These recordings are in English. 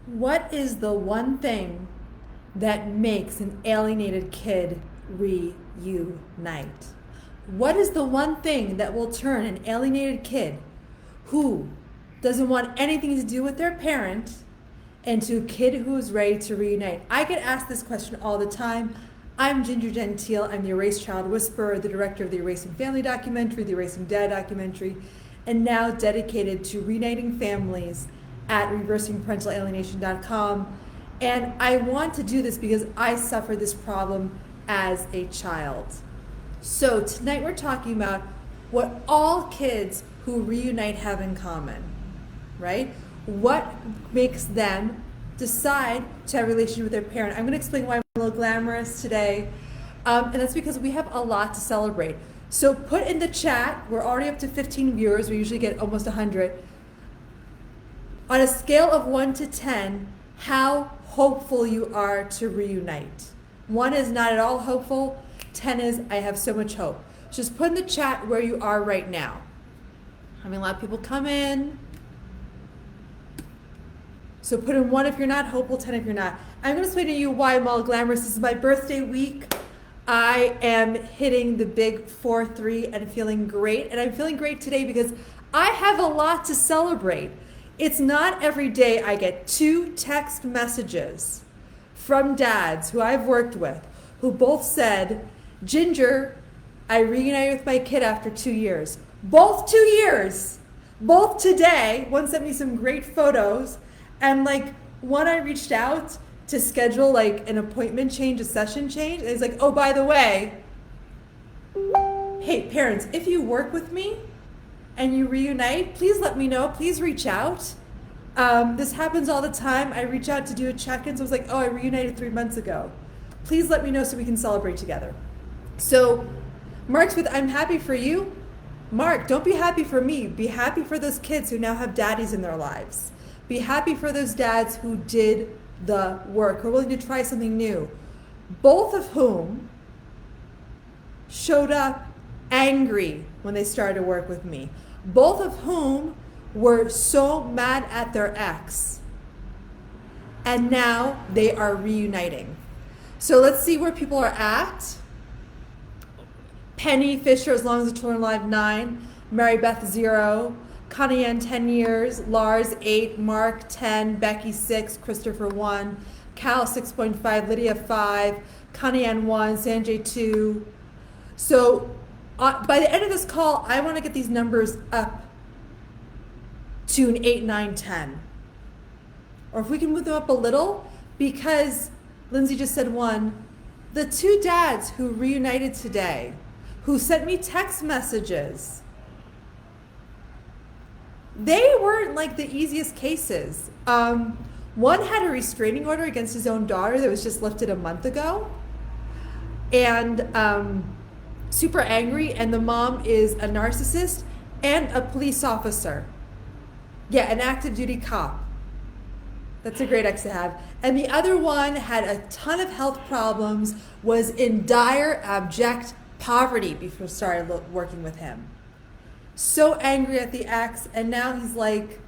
What is the one thing that makes an alienated kid reunite? What is the one thing that will turn an alienated kid who doesn't want anything to do with their parent into a kid who is ready to reunite? I get asked this question all the time. I'm Ginger Gentile. I'm the Erased Child Whisperer, the director of the Erasing Family documentary, the Erasing Dad documentary, and now dedicated to reuniting families at reversingparentalalienation.com. And I want to do this because I suffered this problem as a child. So tonight we're talking about what all kids who reunite have in common, right? What makes them decide to have a relationship with their parent. I'm going to explain why I'm a little glamorous today. And that's because we have a lot to celebrate. So put in the chat, we're already up to 15 viewers. We usually get almost 100. On a scale of 1 to 10, how hopeful you are to reunite. 1 is not at all hopeful. 10 is I have so much hope. Just put in the chat where you are right now. Having a lot of people come in. So put in 1 if you're not hopeful, 10 if you're not. I'm going to explain to you why I'm all glamorous. This is my birthday week. I am hitting the big 4-3 and feeling great. And I'm feeling great today because I have a lot to celebrate. It's not every day I get 2 text messages from dads who I've worked with who both said, Ginger, I reunited with my kid after 2 years. Both 2 years. Both today. One sent me some great photos. And one I reached out to schedule an appointment change, a session change. And it's like, oh, by the way, hey, parents, if you work with me and you reunite, please let me know. Please reach out. This happens all the time. I reach out to do a check-in. So I was like, oh, I reunited 3 months ago. Please let me know so we can celebrate together. So Mark's with, I'm happy for you. Mark, don't be happy for me. Be happy for those kids who now have daddies in their lives. Be happy for those dads who did the work, who are willing to try something new. Both of whom showed up angry when they started to work with me. Both of whom were so mad at their ex. And now they are reuniting. So let's see where people are at. Penny Fisher, as long as the children are alive, 9. Mary Beth, 0. Connie Ann, 10 years. Lars, 8. Mark, 10. Becky, 6. Christopher, 1. Cal, 6.5. Lydia, 5. Connie Ann, 1. Sanjay, 2. So by the end of this call, I want to get these numbers up to an 8, 9, 10. Or if we can move them up a little, because Lindsay just said 1. The 2 dads who reunited today, who sent me text messages, they weren't the easiest cases. One had a restraining order against his own daughter that was just lifted a month ago, and super angry, and the mom is a narcissist and a police officer. Yeah, an active duty cop. That's a great ex to have. And the other one had a ton of health problems, was in dire, abject poverty before I started working with him. So angry at the ex, and now he's like,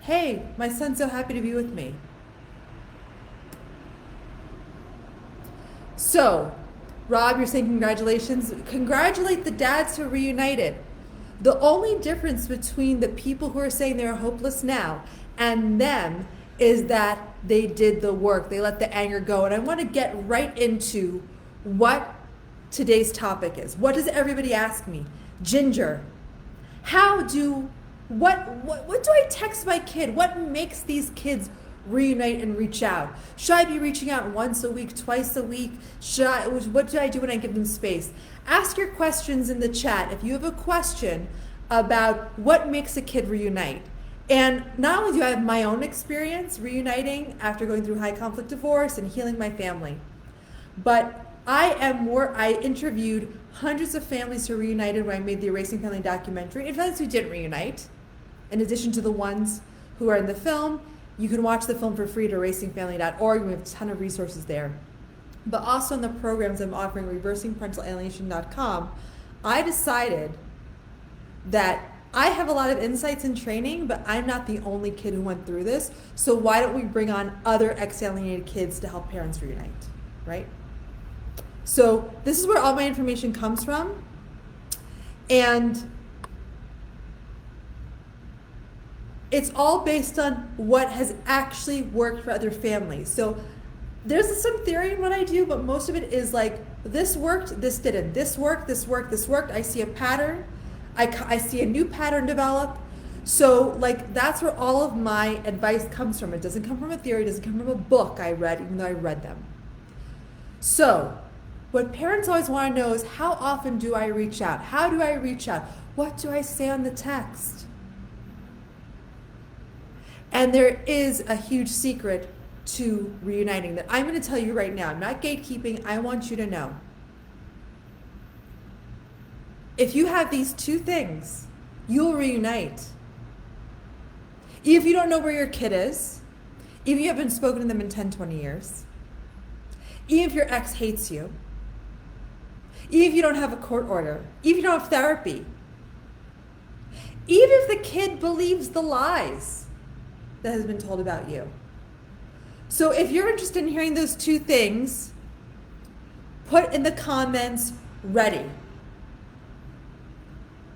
hey, my son's so happy to be with me. So, Rob, you're saying congratulations. Congratulate the dads who are reunited. The only difference between the people who are saying they're hopeless now and them is that they did the work. They let the anger go. And I want to get right into what today's topic is. What does everybody ask me? Ginger, what do I text my kid? What makes these kids reunite and reach out? Should I be reaching out once a week, twice a week? What do I do when I give them space? Ask your questions in the chat. If you have a question about what makes a kid reunite. And not only do I have my own experience reuniting after going through high conflict divorce and healing my family, but I interviewed hundreds of families who reunited when I made the Erasing Family documentary, and families who didn't reunite. In addition to the ones who are in the film, you can watch the film for free at erasingfamily.org. We have a ton of resources there. But also in the programs I'm offering, reversingparentalalienation.com, I decided that I have a lot of insights and training, but I'm not the only kid who went through this. So why don't we bring on other ex-alienated kids to help parents reunite, right? So this is where all my information comes from. And it's all based on what has actually worked for other families. So there's some theory in what I do, but most of it is like, this worked, this didn't. This worked, this worked, this worked. I see a pattern. I see a new pattern develop. So like, that's where all of my advice comes from. It doesn't come from a theory, it doesn't come from a book I read, even though I read them. So what parents always want to know is, how often do I reach out? How do I reach out? What do I say on the text? And there is a huge secret to reuniting that I'm going to tell you right now. I'm not gatekeeping. I want you to know. If you have these two things, you'll reunite. Even if you don't know where your kid is, even if you haven't spoken to them in 10, 20 years, even if your ex hates you, even if you don't have a court order, even if you don't have therapy, even if the kid believes the lies that has been told about you. So if you're interested in hearing those two things, put in the comments, ready.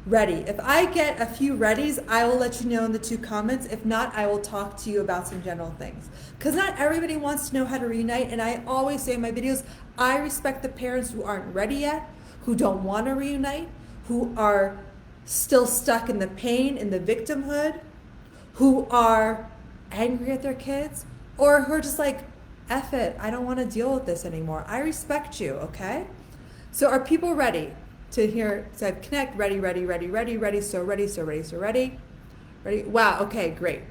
Ready. If I get a few readies, I will let you know in the two comments. If not, I will talk to you about some general things. Because not everybody wants to know how to reunite, and I always say in my videos, I respect the parents who aren't ready yet, who don't want to reunite, who are still stuck in the pain, in the victimhood, who are angry at their kids, or who are just like, F it, I don't want to deal with this anymore. I respect you, okay? So are people ready to hear? So I have connect, ready, ready, ready, ready, ready, so ready, so ready, so ready. Ready? Wow, okay, great.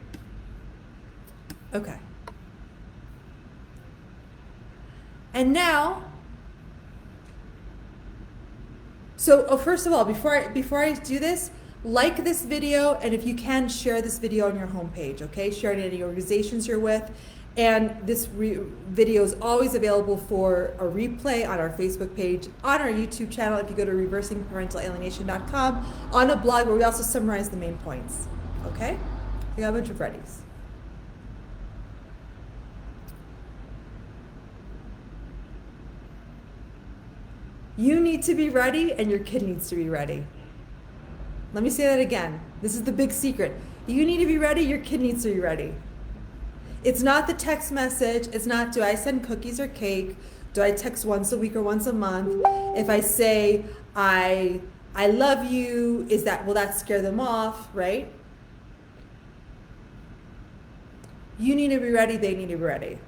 Okay. And now, so first of all, before I do this, like this video, and if you can, share this video on your homepage, okay? Share it in any organizations you're with. And this video is always available for a replay on our Facebook page, on our YouTube channel, if you go to reversingparentalalienation.com, on a blog where we also summarize the main points, okay? We got a bunch of readies. You need to be ready, and your kid needs to be ready. Let me say that again. This is the big secret. You need to be ready, your kid needs to be ready. It's not the text message. It's not, do I send cookies or cake? Do I text once a week or once a month? If I say, I love you, will that scare them off, right? You need to be ready, they need to be ready.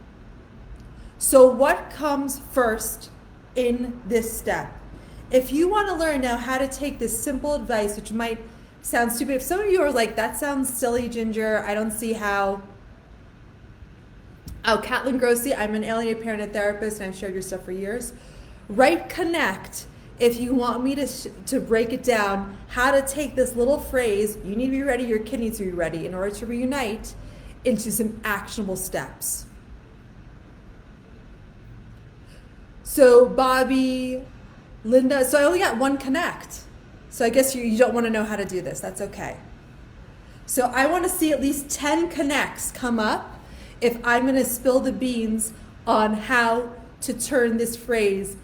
So what comes first in this step? If you want to learn now how to take this simple advice, which might sound stupid. If some of you are like, that sounds silly, Ginger, I don't see how. Oh, Catlin Grossi, I'm an alienated parent and therapist, and I've shared your stuff for years. Write connect if you want me to break it down, how to take this little phrase, you need to be ready, your kid needs to be ready, in order to reunite, into some actionable steps. So Bobby, Linda, so I only got one connect. So I guess you don't want to know how to do this. That's okay. So I want to see at least 10 connects come up if I'm going to spill the beans on how to turn this phrase,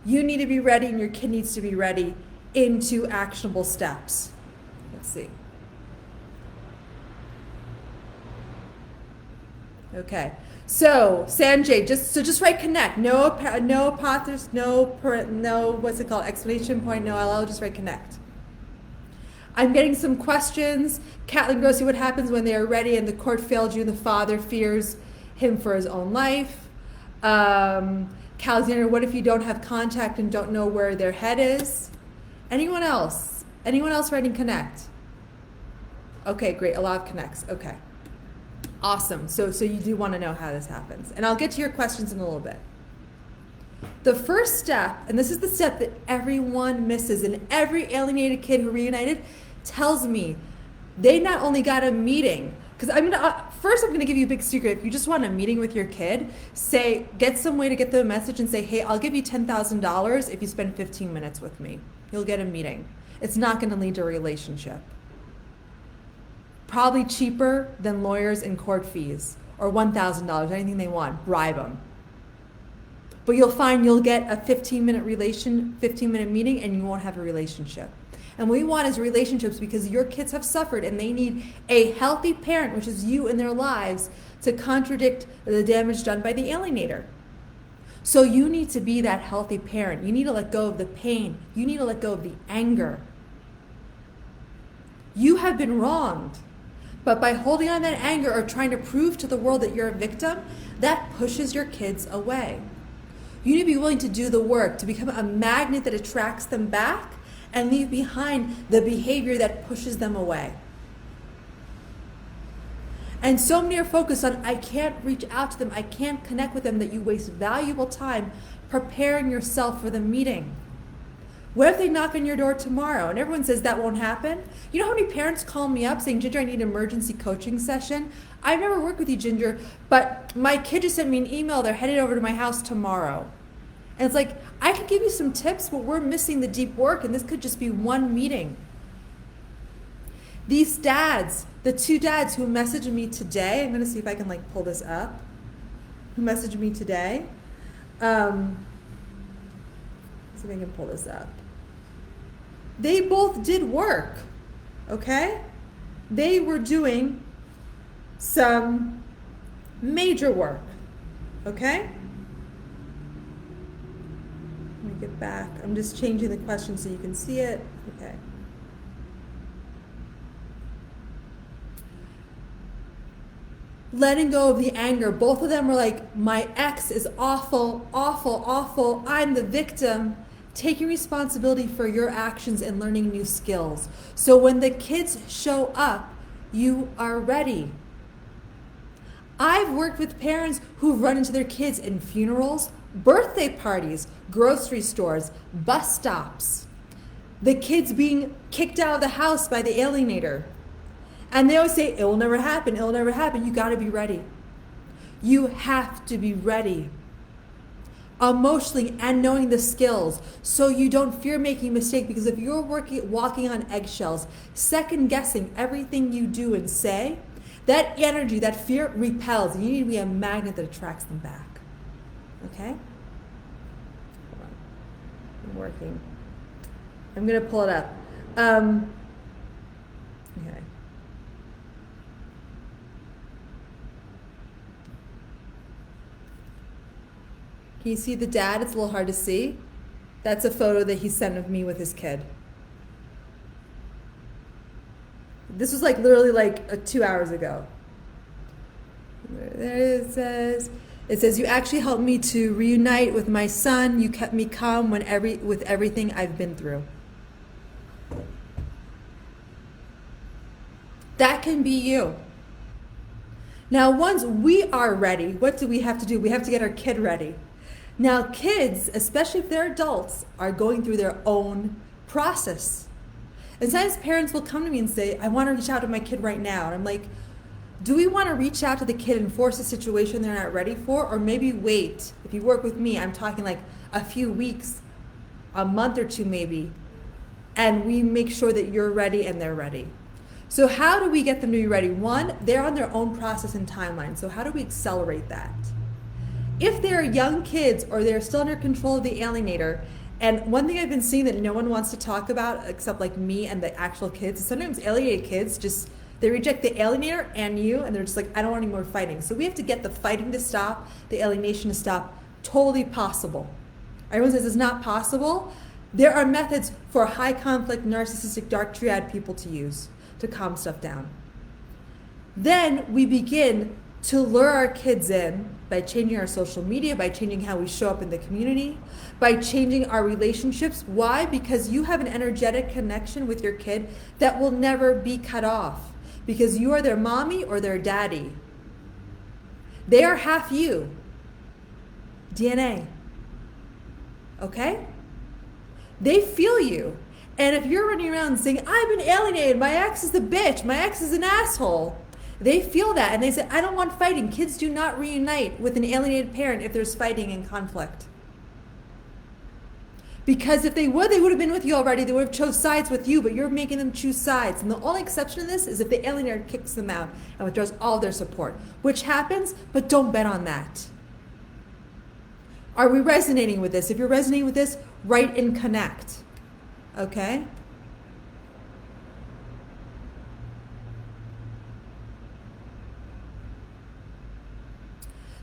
you need to be ready and your kid needs to be ready, into actionable steps. Let's see. Okay. So Sanjay, just write connect. No apostrophes, no what's it called? Exclamation point, no LL, just write connect. I'm getting some questions. Catlin Grossi, what happens when they are ready and the court failed you and the father fears him for his own life? Calexander, what if you don't have contact and don't know where their head is? Anyone else? Anyone else writing connect? Okay, great, a lot of connects, okay. Awesome, so you do want to know how this happens. And I'll get to your questions in a little bit. The first step, and this is the step that everyone misses, and every alienated kid who reunited tells me they not only got a meeting, because first I'm going to give you a big secret. If you just want a meeting with your kid, get some way to get them a message and say, hey, I'll give you $10,000 if you spend 15 minutes with me. You'll get a meeting. It's not going to lead to a relationship. Probably cheaper than lawyers and court fees, or $1,000, anything they want, bribe them. But you'll find you'll get a 15-minute meeting and you won't have a relationship. And what we want is relationships because your kids have suffered and they need a healthy parent, which is you in their lives, to contradict the damage done by the alienator. So you need to be that healthy parent. You need to let go of the pain. You need to let go of the anger. You have been wronged. But by holding on that anger or trying to prove to the world that you're a victim, that pushes your kids away. You need to be willing to do the work, to become a magnet that attracts them back and leave behind the behavior that pushes them away. And so many are focused on, I can't reach out to them, I can't connect with them, that you waste valuable time preparing yourself for the meeting. What if they knock on your door tomorrow? And everyone says that won't happen. You know how many parents call me up saying, Ginger, I need an emergency coaching session? I've never worked with you, Ginger, but my kid just sent me an email, they're headed over to my house tomorrow. And it's like, I could give you some tips, but we're missing the deep work, and this could just be one meeting. These dads, the two dads who messaged me today, I'm going to see if I can pull this up, who messaged me today. Let's see if I can pull this up. They both did work, okay? They were doing some major work, okay? Let me get back. I'm just changing the question so you can see it. Okay. Letting go of the anger. Both of them were like, my ex is awful, awful, awful. I'm the victim. Taking responsibility for your actions and learning new skills. So when the kids show up, you are ready. I've worked with parents who've run into their kids in funerals, birthday parties, grocery stores, bus stops. The kids being kicked out of the house by the alienator. And they always say, it will never happen, it will never happen. You gotta be ready. You have to be ready. Emotionally and knowing the skills so you don't fear making a mistake, because if you're walking on eggshells, second guessing everything you do and say, that energy, that fear repels, and you need to be a magnet that attracts them back. Okay? Hold on. I'm working. I'm gonna pull it up. Okay. Can you see the dad? It's a little hard to see. That's a photo that he sent of me with his kid. This was literally 2 hours ago. There it says. It says, you actually helped me to reunite with my son. You kept me calm with everything I've been through. That can be you. Now, once we are ready, what do we have to do? We have to get our kid ready. Now, kids, especially if they're adults, are going through their own process. And sometimes parents will come to me and say, I want to reach out to my kid right now. And I'm like, do we want to reach out to the kid and force a situation they're not ready for? Or maybe wait. If you work with me, I'm talking a few weeks, a month or two maybe. And we make sure that you're ready and they're ready. So how do we get them to be ready? One, they're on their own process and timeline. So how do we accelerate that? If they're young kids or they're still under control of the alienator, and one thing I've been seeing that no one wants to talk about except me and the actual kids, sometimes alienated kids they reject the alienator and you, and they're just I don't want any more fighting. So we have to get the fighting to stop, the alienation to stop. Totally possible. Everyone says it's not possible. There are methods for high conflict, narcissistic, dark triad people to use to calm stuff down. Then we begin to lure our kids in by changing our social media, by changing how we show up in the community, by changing our relationships. Why? Because you have an energetic connection with your kid that will never be cut off, because you are their mommy or their daddy. They are half you. DNA. Okay? They feel you. And if you're running around saying, I've been alienated, my ex is a bitch, my ex is an asshole, they feel that and they say, I don't want fighting. Kids do not reunite with an alienated parent if there's fighting and conflict. Because if they would have been with you already. They would have chose sides with you, but you're making them choose sides. And the only exception to this is if the alienator kicks them out and withdraws all their support, which happens, but don't bet on that. Are we resonating with this? If you're resonating with this, write and connect. Okay?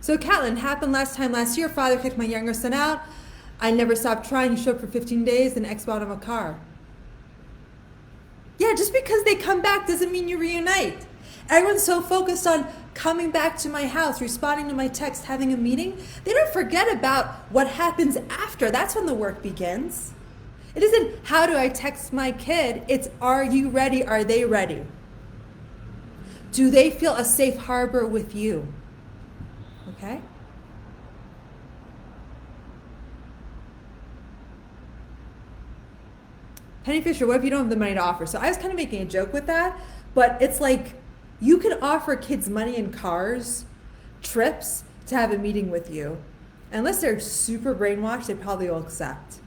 So Catlin, happened last year. Father kicked my younger son out. I never stopped trying. He showed up for 15 days and ex bought him a car. Yeah, just because they come back doesn't mean you reunite. Everyone's so focused on coming back to my house, responding to my text, having a meeting. They don't forget about what happens after. That's when the work begins. It isn't how do I text my kid. It's are you ready? Are they ready? Do they feel a safe harbor with you? Okay? Penny Fisher, what if you don't have the money to offer? So I was kind of making a joke with that, but it's like you could offer kids money in cars, trips to have a meeting with you. Unless they're super brainwashed, they probably will accept.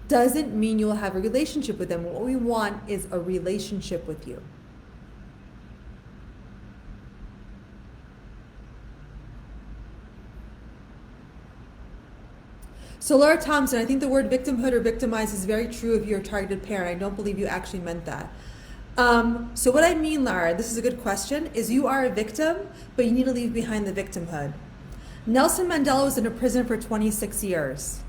Doesn't mean you'll have a relationship with them. What we want is a relationship with you. So Laura Thompson, I think the word victimhood or victimize is very true if you're a targeted parent. I don't believe you actually meant that. So what I mean, Laura, this is a good question, is you are a victim, but you need to leave behind the victimhood. Nelson Mandela was in a prison for 26 years.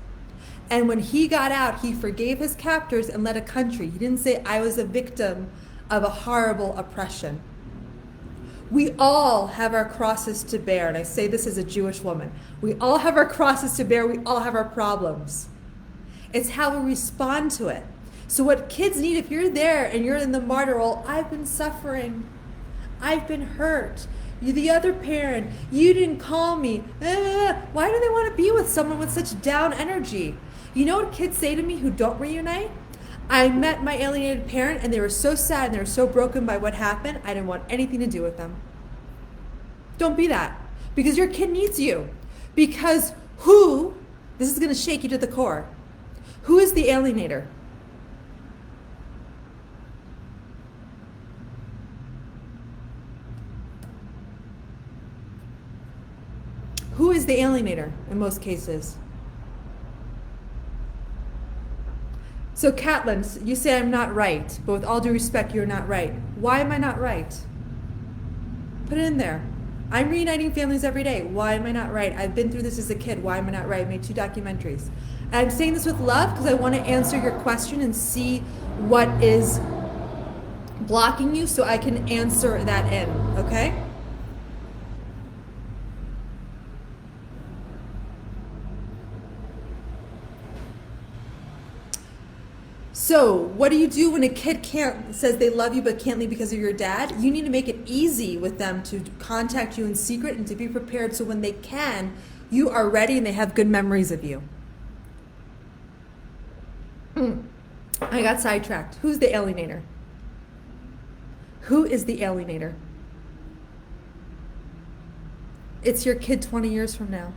And when he got out, he forgave his captors and led a country. He didn't say, I was a victim of a horrible oppression. We all have our crosses to bear, and I say this as a Jewish woman. We all have our crosses to bear, we all have our problems. It's how we respond to it. So what kids need, if you're there and you're in the martyr role, I've been suffering, I've been hurt, you're the other parent, you didn't call me, why do they want to be with someone with such down energy? You know what kids say to me who don't reunite? I met my alienated parent and they were so sad and they were so broken by what happened, I didn't want anything to do with them. Don't be that. Because your kid needs you. Because this is going to shake you to the core, who is the alienator? Who is the alienator in most cases? So Catlin, you say I'm not right, but with all due respect, you're not right. Why am I not right? Put it in there. I'm reuniting families every day. Why am I not right? I've been through this as a kid. Why am I not right? I made 2 documentaries. And I'm saying this with love because I want to answer your question and see what is blocking you so I can answer that in, okay? So what do you do when a kid says they love you but can't leave because of your dad? You need to make it easy with them to contact you in secret and to be prepared so when they can, you are ready and they have good memories of you. I got sidetracked. Who's the alienator? Who is the alienator? It's your kid 20 years from now.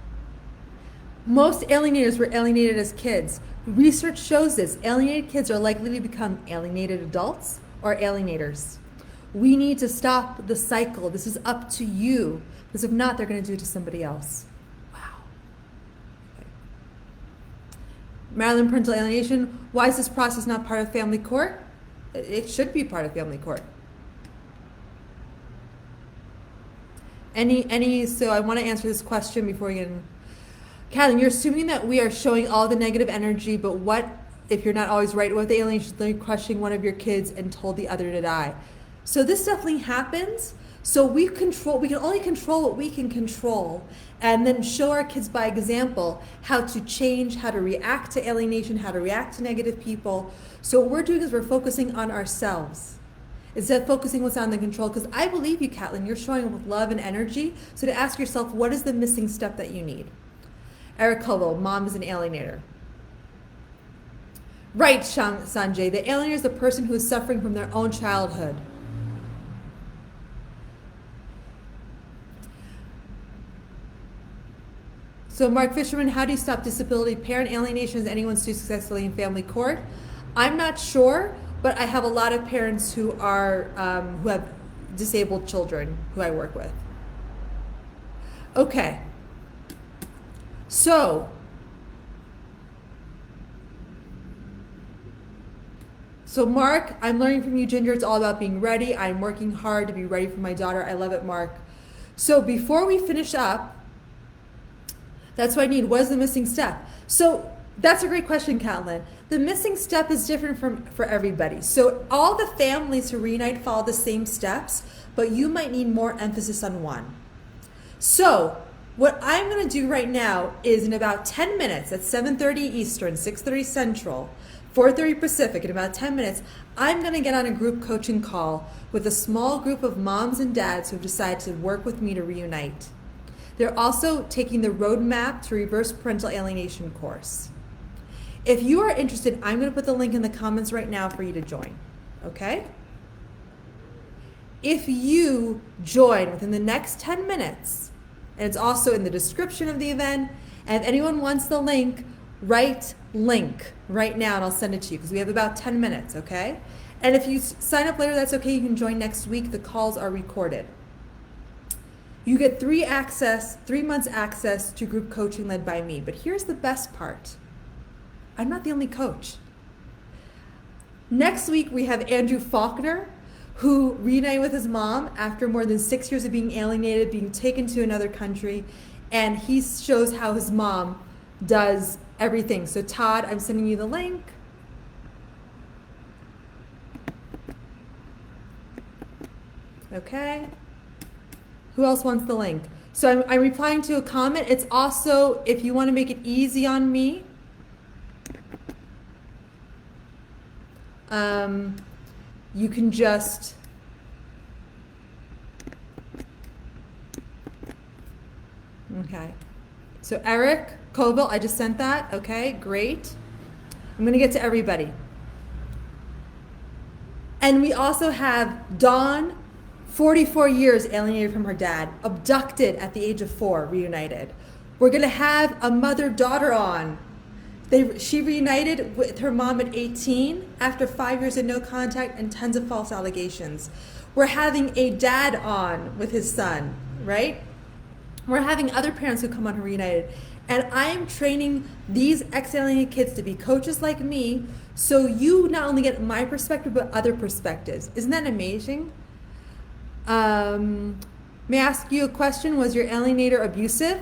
Most alienators were alienated as kids. Research shows this. Alienated kids are likely to become alienated adults or alienators. We need to stop the cycle. This is up to you. Because if not, they're going to do it to somebody else. Wow. Okay. Maryland parental alienation. Why is this process not part of family court? It should be part of family court. So I want to answer this question before we get in. Kathleen, you're assuming that we are showing all the negative energy, but what if you're not always right? What if the alienation is crushing one of your kids and told the other to die? So this definitely happens. So we can only control what we can control, and then show our kids by example how to change, how to react to alienation, how to react to negative people. So what we're doing is we're focusing on ourselves instead of focusing what's on the control. Because I believe you, Kathleen, you're showing up with love and energy. So to ask yourself, what is the missing step that you need? Eric Koval, mom is an alienator. Right, Sanjay, the alienator is the person who is suffering from their own childhood. So So Mark Fisherman, how do you stop disability parent alienation as anyone sued successfully in family court? I'm not sure, but I have a lot of parents who are who have disabled children who I work with. Okay. So Mark, I'm learning from you, Ginger. It's all about being ready. I'm working hard to be ready for my daughter. I love it, Mark. So before we finish up, that's what I need. What is the missing step? So that's a great question, Catlin. The missing step is different for everybody. So all the families who reunite follow the same steps, but you might need more emphasis on one. So what I'm going to do right now is in about 10 minutes, at 7:30 Eastern, 6:30 Central, 4:30 Pacific, in about 10 minutes, I'm going to get on a group coaching call with a small group of moms and dads who have decided to work with me to reunite. They're also taking the Roadmap to Reverse Parental Alienation course. If you are interested, I'm going to put the link in the comments right now for you to join, okay? If you join within the next 10 minutes, and it's also in the description of the event, and if anyone wants the link, write link right now and I'll send it to you because we have about 10 minutes, okay? And if you sign up later, that's okay. You can join next week. The calls are recorded. You get 3 months access to group coaching led by me. But here's the best part. I'm not the only coach. Next week, we have Andrew Faulkner, who reunited with his mom after more than 6 years of being alienated, being taken to another country. And he shows how his mom does everything. So Todd, I'm sending you the link. Okay. Who else wants the link? So I'm replying to a comment. It's also, if you want to make it easy on me, you can just okay. So Eric Koval, I just sent that. Okay, great. I'm going to get to everybody. And we also have Dawn, 44 years alienated from her dad, abducted at the age of 4, reunited. We're going to have a mother-daughter on. She reunited with her mom at 18 after 5 years of no contact and tons of false allegations. We're having a dad on with his son, right? We're having other parents who come on who reunited. And I am training these ex-alienated kids to be coaches like me, so you not only get my perspective, but other perspectives. Isn't that amazing? May I ask you a question? Was your alienator abusive?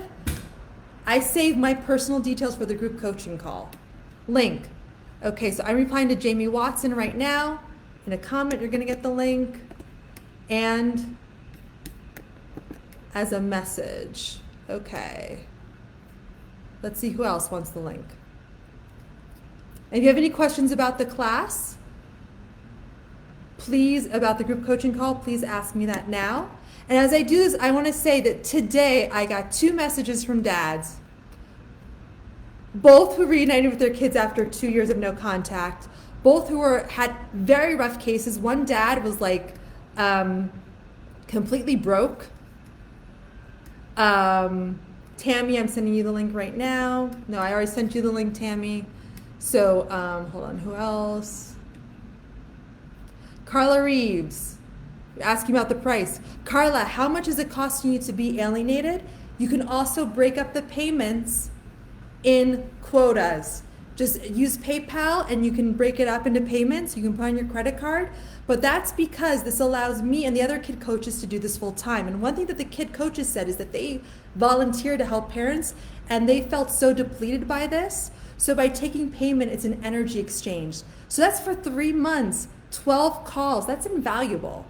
I saved my personal details for the group coaching call. Link. Okay, so I'm replying to Jamie Watson right now. In a comment, you're going to get the link. And as a message. Okay. Let's see who else wants the link. And if you have any questions about the class, please, about the group coaching call, please ask me that now. And as I do this, I want to say that today I got 2 messages from dads, both who reunited with their kids after 2 years of no contact, both who had very rough cases. One dad was like completely broke. Tammy, I'm sending you the link right now. No, I already sent you the link, Tammy. So hold on, who else? Carla Reeves, asking about the price. Carla, how much is it costing you to be alienated? You can also break up the payments in quotas. Just use PayPal and you can break it up into payments. You can put on your credit card. But that's because this allows me and the other kid coaches to do this full time. And one thing that the kid coaches said is that they volunteer to help parents and they felt so depleted by this. So by taking payment, it's an energy exchange. So that's for 3 months, 12 calls. That's invaluable.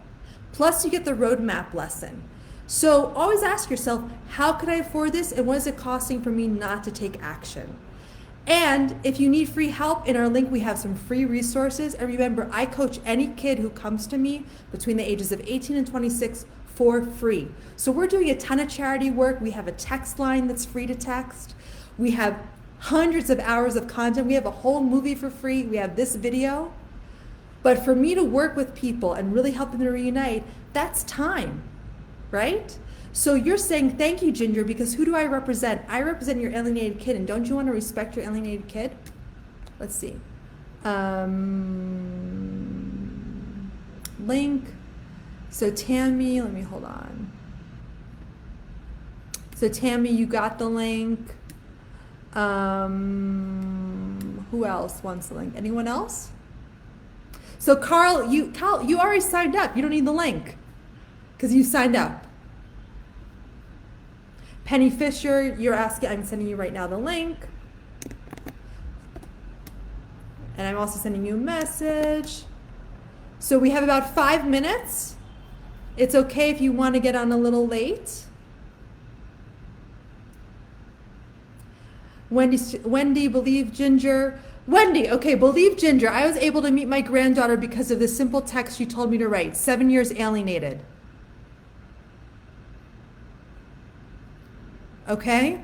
Plus you get the roadmap lesson. So always ask yourself, how could I afford this and what is it costing for me not to take action? And if you need free help, in our link we have some free resources. And remember, I coach any kid who comes to me between the ages of 18 and 26 for free. So we're doing a ton of charity work. We have a text line that's free to text. We have hundreds of hours of content. We have a whole movie for free. We have this video. But for me to work with people and really help them to reunite, that's time, right? So you're saying, thank you, Ginger, because who do I represent? I represent your alienated kid, and don't you want to respect your alienated kid? Let's see. Link. So Tammy, let me hold on. So Tammy, you got the link. Who else wants the link? Anyone else? So Carl, you already signed up. You don't need the link because you signed up. Penny Fisher, you're asking, I'm sending you right now the link. And I'm also sending you a message. So we have about 5 minutes. It's okay if you want to get on a little late. Wendy, believe Ginger. Wendy, okay, believe Ginger. I was able to meet my granddaughter because of the simple text she told me to write. 7 years alienated. Okay?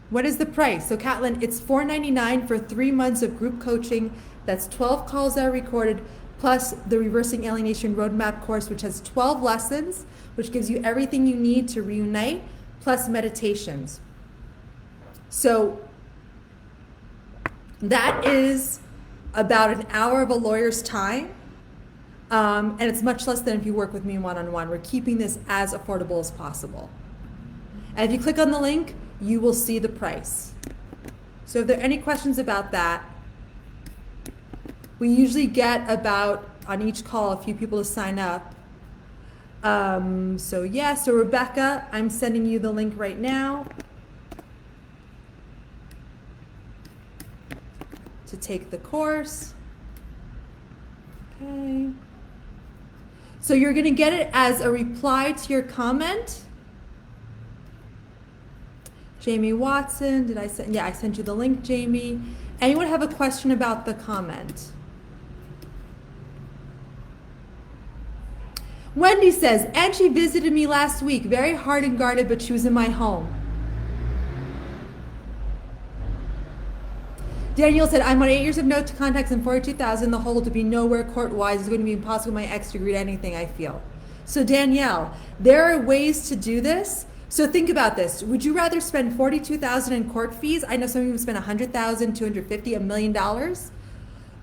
What is the price? So Catlin, it's $4.99 for 3 months of group coaching. That's 12 calls that are recorded, plus the Reversing Alienation Roadmap course, which has 12 lessons, which gives you everything you need to reunite, plus meditations. So that is about an hour of a lawyer's time, and it's much less than if you work with me one-on-one. We're keeping this as affordable as possible. And if you click on the link, you will see the price. So if there are any questions about that, we usually get about, on each call, a few people to sign up. So Rebecca, I'm sending you the link right now to take the course. Okay. So you're gonna get it as a reply to your comment. Jamie Watson, did I send? Yeah, I sent you the link, Jamie. Anyone have a question about the comment? Wendy says, and she visited me last week, very hard and guarded, but she was in my home. Danielle said, I'm on 8 years of no contacts and 42,000. The whole to be nowhere court-wise is going to be impossible. My ex to agree to anything I feel. So Danielle, there are ways to do this. So think about this. Would you rather spend 42,000 in court fees? I know some people spend 100,000, 250, $1 million,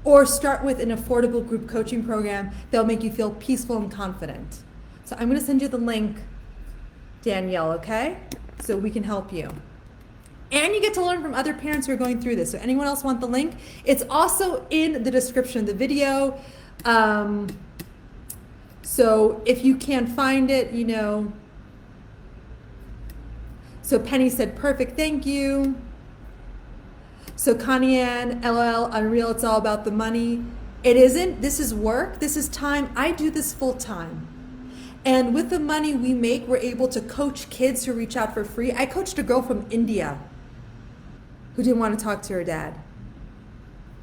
or start with an affordable group coaching program that'll make you feel peaceful and confident. So I'm going to send you the link, Danielle, okay? So we can help you. And you get to learn from other parents who are going through this. So anyone else want the link? It's also in the description of the video. So if you can't find it, you know. So Penny said, perfect, thank you. So Connie Ann, LOL, unreal, it's all about the money. It isn't. This is work. This is time. I do this full time. And with the money we make, we're able to coach kids who reach out for free. I coached a girl from India who didn't want to talk to her dad.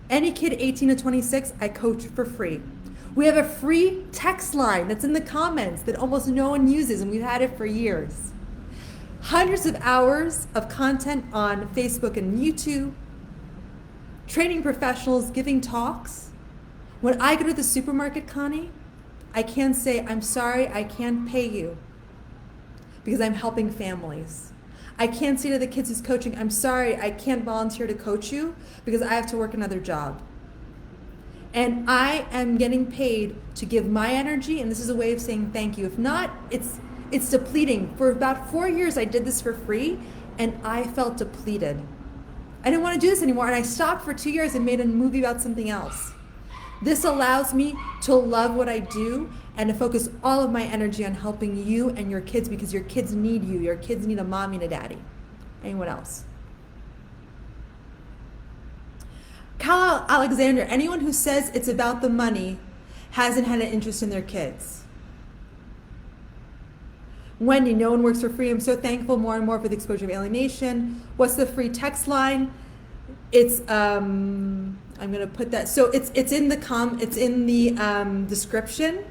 Any kid 18 to 26, I coach for free. We have a free text line that's in the comments that almost no one uses, and we've had it for years. Hundreds of hours of content on Facebook and YouTube, training professionals, giving talks. When I go to the supermarket, Connie, I can't say, I'm sorry, I can't pay you because I'm helping families. I can't say to the kids who's coaching, I'm sorry, I can't volunteer to coach you because I have to work another job. And I am getting paid to give my energy, and this is a way of saying thank you. If not, it's depleting. For about 4 years, I did this for free, and I felt depleted. I didn't want to do this anymore, and I stopped for 2 years and made a movie about something else. This allows me to love what I do and to focus all of my energy on helping you and your kids, because your kids need you. Your kids need a mommy and a daddy. Anyone else? Kyle Alexander, anyone who says it's about the money hasn't had an interest in their kids. Wendy, no one works for free. I'm so thankful more and more for the exposure of alienation. What's the free text line? It's I'm gonna put that. So it's in the description.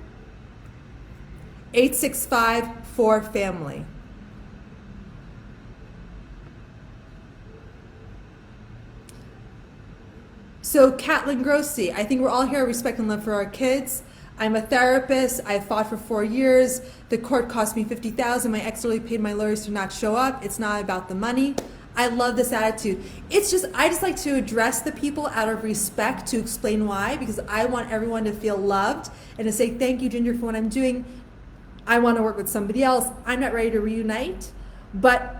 865-4-FAMILY. So Catlin Grossi, I think we're all here respect and love for our kids. I'm a therapist. I fought for 4 years. The court cost me $50,000. My ex literally paid my lawyers to not show up. It's not about the money. I love this attitude. I just like to address the people out of respect to explain why, because I want everyone to feel loved and to say, thank you, Ginger, for what I'm doing. I want to work with somebody else. I'm not ready to reunite, but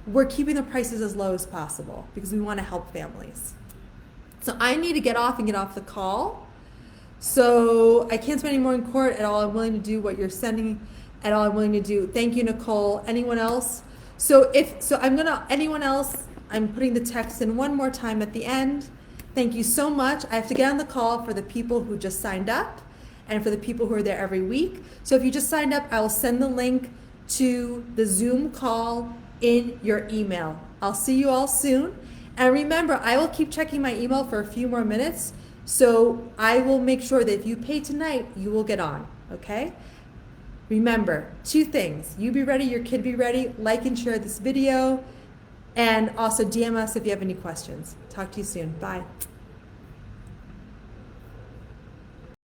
we're keeping the prices as low as possible because we want to help families. So I need to get off the call. So I can't spend any more in court at all. I'm willing to do what you're sending at all. I'm willing to do. Thank you, Nicole. Anyone else? Anyone else, I'm putting the text in one more time at the end. Thank you so much. I have to get on the call for the people who just signed up and for the people who are there every week. So if you just signed up, I will send the link to the Zoom call in your email. I'll see you all soon. And remember, I will keep checking my email for a few more minutes. So I will make sure that if you pay tonight, you will get on, okay? Remember, 2 things. You be ready, your kid be ready. Like and share this video. And also DM us if you have any questions. Talk to you soon. Bye.